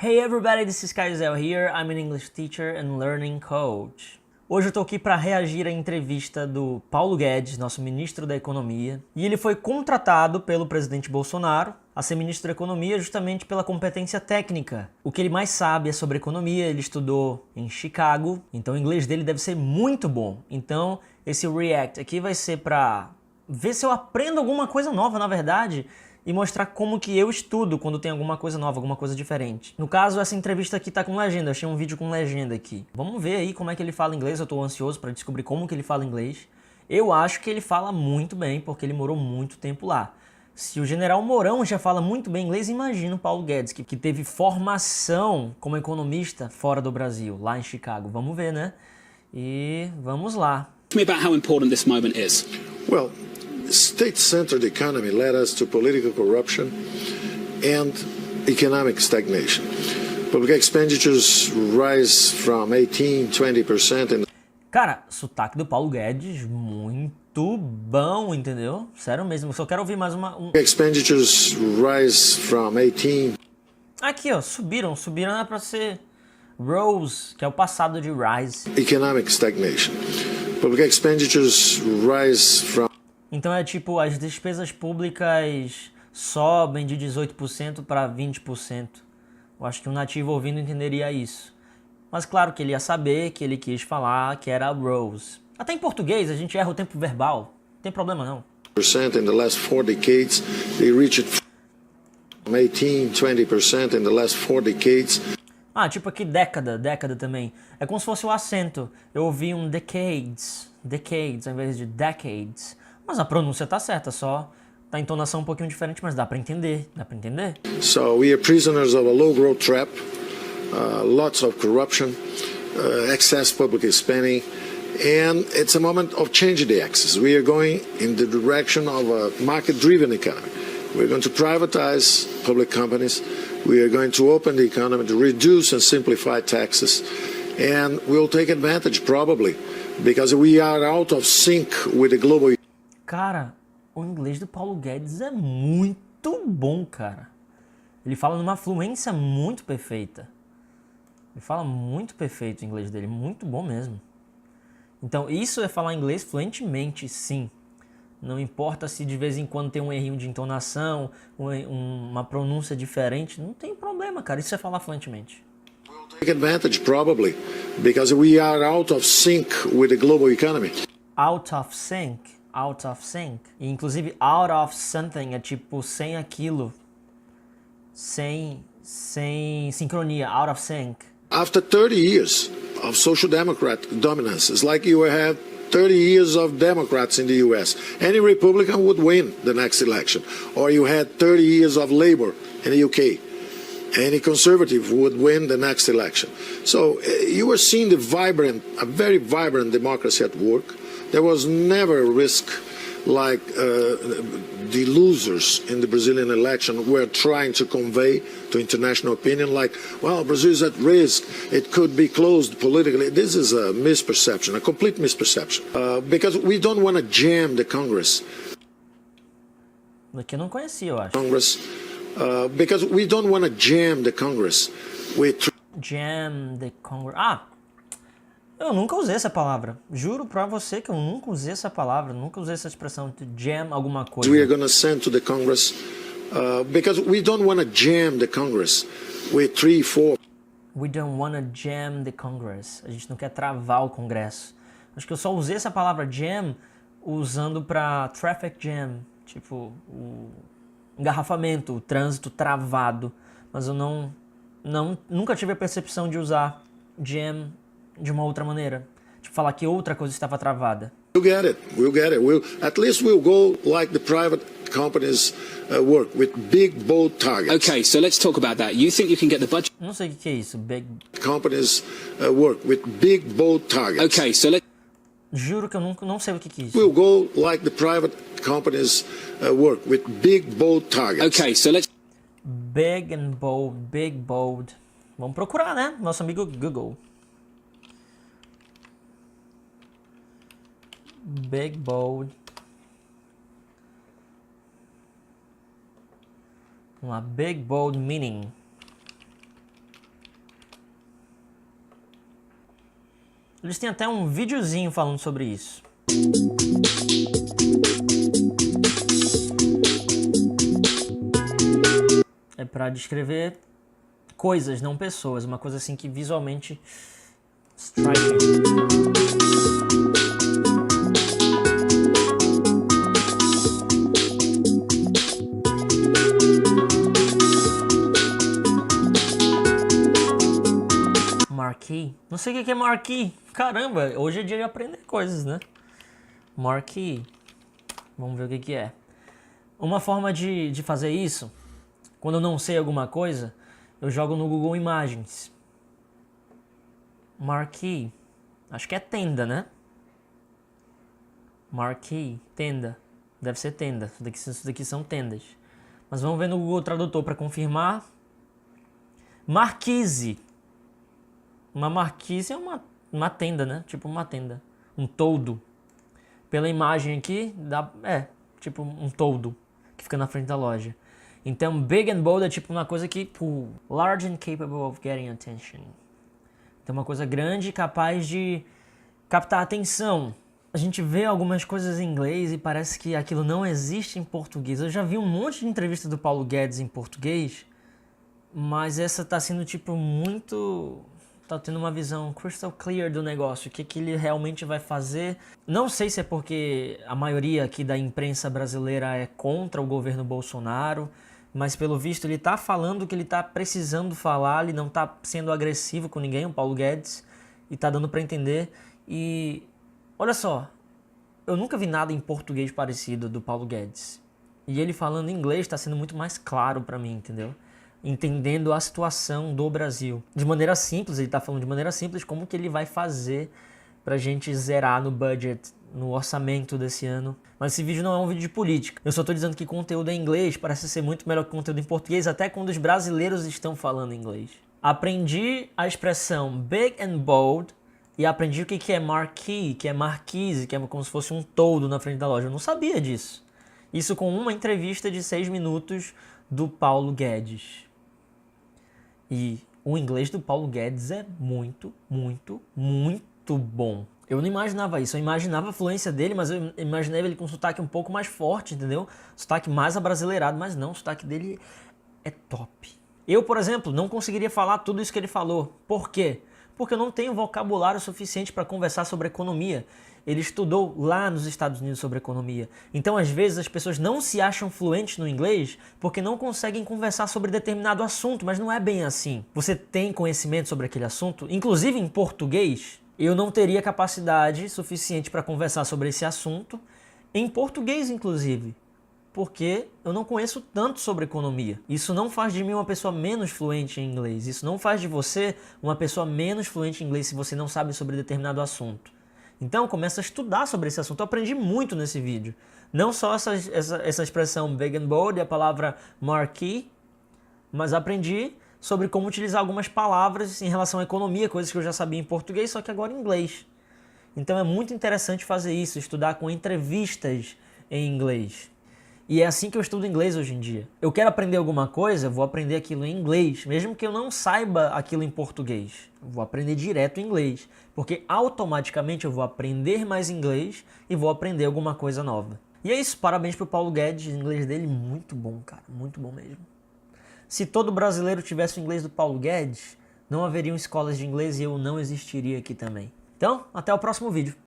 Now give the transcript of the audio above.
Hey everybody, this is Kaizel here. I'm an English teacher and learning coach. Hoje eu tô aqui para reagir à entrevista do Paulo Guedes, nosso ministro da Economia, e ele foi contratado pelo presidente Bolsonaro a ser ministro da Economia justamente pela competência técnica. O que ele mais sabe é sobre economia, ele estudou em Chicago, então o inglês dele deve ser muito bom. Então esse react aqui vai ser para ver se eu aprendo alguma coisa nova, na verdade, e mostrar como que eu estudo quando tem alguma coisa nova, alguma coisa diferente. No caso, essa entrevista aqui tá com legenda, eu achei um vídeo com legenda aqui. Vamos ver aí como é que ele fala inglês, eu tô ansioso para descobrir como que ele fala inglês. Eu acho que ele fala muito bem, porque ele morou muito tempo lá. Se o General Mourão já fala muito bem inglês, imagina o Paulo Guedes, que teve formação como economista fora do Brasil, lá em Chicago. Vamos ver, né? E vamos lá. Tell me about how important this moment is. Well, state-centered economy led us to political corruption and economic stagnation. Public expenditures rise from 18-20% in... Cara, sotaque do Paulo Guedes, muito bom, entendeu? Sério mesmo, eu só quero ouvir mais uma... Expenditures rise from 18... Aqui, ó, subiram é pra ser rose, que é o passado de rise. Economic stagnation. Public expenditures rise from... Então é tipo, as despesas públicas sobem de 18% para 20%. Eu acho que um nativo ouvindo entenderia isso. Mas claro que ele ia saber que ele quis falar que era rose. Até em português a gente erra o tempo verbal. Não tem problema não. In the last 4 decades, they reached from 18-20% in the last 4 decades. Ah, tipo aqui década também. É como se fosse o acento. Eu ouvi um decades ao invés de decades. Mas a pronúncia tá certa, só tá a entonação um pouquinho diferente, mas dá pra entender, So we are prisoners of a low growth trap, lots of corruption, excess public spending, and it's a moment of changing the axis. We are going in the direction of a market-driven economy. We're going to privatize public companies. We are going to open the economy to reduce and simplify taxes, and we'll take advantage probably because we are out of sync with the global. Cara, o inglês do Paulo Guedes é muito bom, cara. Ele fala numa fluência muito perfeita. Ele fala muito perfeito o inglês dele, muito bom mesmo. Então isso é falar inglês fluentemente, sim. Não importa se de vez em quando tem um errinho de entonação, uma pronúncia diferente, não tem problema, cara. Isso é falar fluentemente. We'll take advantage probably because we are out of sync with the global economy. Out of sync. E, inclusive, out of something é tipo sem aquilo. Sem sincronia. Out of sync. After 30 years of social democrat dominance, it's like you have 30 years of Democrats in the US. Any Republican would win the next election. Or you had 30 years of Labour in the UK. Any conservative would win the next election. So you were seeing a very vibrant democracy at work. There was never a risk like the losers in the Brazilian election were trying to convey to international opinion, like, well, Brazil is at risk, it could be closed politically. This is a misperception, a complete misperception, because we don't want to jam the Congress. Daqui eu não conhecia, eu acho. Because we don't want to jam the Congress with... Jam the Congress. Ah! Eu nunca usei essa palavra. Juro pra você que eu nunca usei essa palavra, nunca usei essa expressão de jam alguma coisa. We are going to send to the Congress because we don't want to jam the Congress with 3, 4. We don't want to jam the Congress. A gente não quer travar o Congresso. Acho que eu só usei essa palavra jam usando pra traffic jam, tipo o engarrafamento, o trânsito travado. Mas eu nunca tive a percepção de usar jam de uma outra maneira, tipo falar que outra coisa estava travada. We'll get it. At least we'll go like the private companies work with big, bold targets. Okay, so let's talk about that. You think you can get the budget? Não sei o que é isso, big. Companies work with big, bold targets. Okay, so let's. Juro que eu não sei o que é isso. We'll go like the private companies work with big, bold targets. Okay, so let's. Big and bold, big, bold. Vamos procurar, né? Nosso amigo Google. Big, bold. Vamos lá, big, bold meaning. Eles têm até um videozinho falando sobre isso. É para descrever coisas, não pessoas. Uma coisa assim que visualmente striking. Marquee? Não sei o que é marquee. Caramba, hoje é dia de aprender coisas, né? Marquee. Vamos ver o que é. Uma forma de fazer isso, quando eu não sei alguma coisa, eu jogo no Google Imagens. Marquee. Acho que é tenda, né? Marquee. Tenda. Deve ser tenda. Isso daqui são tendas. Mas vamos ver no Google Tradutor para confirmar. Marquise. Uma marquise é uma tenda, né? Tipo uma tenda. Um toldo. Pela imagem aqui, tipo um toldo que fica na frente da loja. Então, big and bold é tipo uma coisa que... large and capable of getting attention. Então, uma coisa grande e capaz de captar a atenção. A gente vê algumas coisas em inglês e parece que aquilo não existe em português. Eu já vi um monte de entrevista do Paulo Guedes em português, mas essa tá sendo tipo muito... tá tendo uma visão crystal clear do negócio, o que ele realmente vai fazer. Não sei se é porque a maioria aqui da imprensa brasileira é contra o governo Bolsonaro, mas pelo visto ele tá falando o que ele tá precisando falar, ele não tá sendo agressivo com ninguém, o Paulo Guedes, e tá dando para entender. E olha só, eu nunca vi nada em português parecido do Paulo Guedes. E ele falando inglês tá sendo muito mais claro para mim, entendeu? Entendendo a situação do Brasil. De maneira simples, ele tá falando de maneira simples como que ele vai fazer pra gente zerar no budget, no orçamento desse ano. Mas esse vídeo não é um vídeo de política. Eu só tô dizendo que conteúdo em inglês parece ser muito melhor que conteúdo em português, até quando os brasileiros estão falando inglês. Aprendi a expressão big and bold e aprendi o que é marquee, que é marquise, que é como se fosse um toldo na frente da loja. Eu não sabia disso. Isso com uma entrevista de 6 minutos do Paulo Guedes. E o inglês do Paulo Guedes é muito, muito, muito bom. Eu não imaginava isso. Eu imaginava a fluência dele, mas eu imaginava ele com um sotaque um pouco mais forte, entendeu? Sotaque mais abrasileirado, mas não, o sotaque dele é top. Eu, por exemplo, não conseguiria falar tudo isso que ele falou. Por quê? Porque eu não tenho vocabulário suficiente para conversar sobre economia. Ele estudou lá nos Estados Unidos sobre economia. Então, às vezes, as pessoas não se acham fluentes no inglês porque não conseguem conversar sobre determinado assunto, mas não é bem assim. Você tem conhecimento sobre aquele assunto, inclusive em português. Eu não teria capacidade suficiente para conversar sobre esse assunto, em português, inclusive, porque eu não conheço tanto sobre economia. Isso não faz de mim uma pessoa menos fluente em inglês. Isso não faz de você uma pessoa menos fluente em inglês se você não sabe sobre determinado assunto. Então, começa a estudar sobre esse assunto. Eu aprendi muito nesse vídeo. Não só essa expressão big and bold e a palavra marquee, mas aprendi sobre como utilizar algumas palavras em relação à economia, coisas que eu já sabia em português, só que agora em inglês. Então é muito interessante fazer isso, estudar com entrevistas em inglês. E é assim que eu estudo inglês hoje em dia. Eu quero aprender alguma coisa, vou aprender aquilo em inglês, mesmo que eu não saiba aquilo em português. Eu vou aprender direto em inglês, porque automaticamente eu vou aprender mais inglês e vou aprender alguma coisa nova. E é isso, parabéns pro Paulo Guedes, o inglês dele muito bom, cara, muito bom mesmo. Se todo brasileiro tivesse o inglês do Paulo Guedes, não haveriam escolas de inglês e eu não existiria aqui também. Então, até o próximo vídeo.